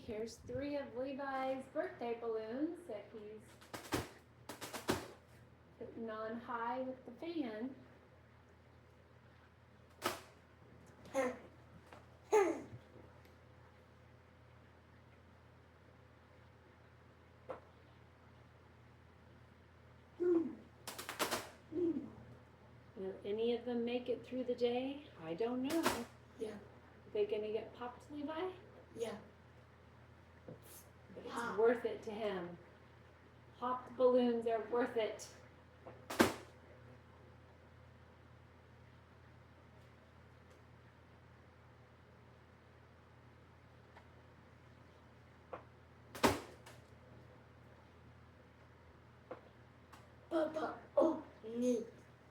Here's 3 of Levi's birthday balloons that he's putting on high with the fan. Will any of them make it through the day? I don't know. Yeah. Are they gonna get popped, Levi? Yeah. But it's worth it to him. Popped balloons are worth it. Papa. Oh, neat.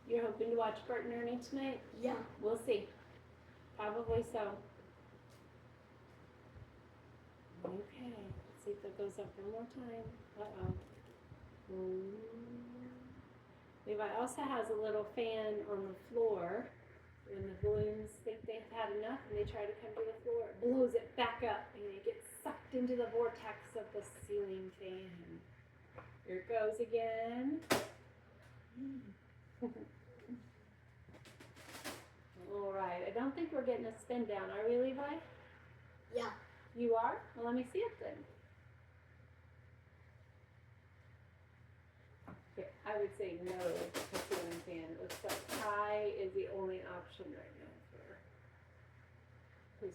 You're hoping to watch Bert and Ernie tonight? Yeah. We'll see. Probably so. Okay. Let's see if that goes up one more time. Uh-oh. Levi also has a little fan on the floor. When the balloons think they've had enough and they try to come to the floor, it blows it back up and it gets sucked into the vortex of the ceiling fan. Here it goes again. All right, I don't think we're getting a spin down, are we, Levi? Yeah. You are? Well, let me see it then. Okay, I would say no to the ceiling fan. It looks like high is the only option right now for his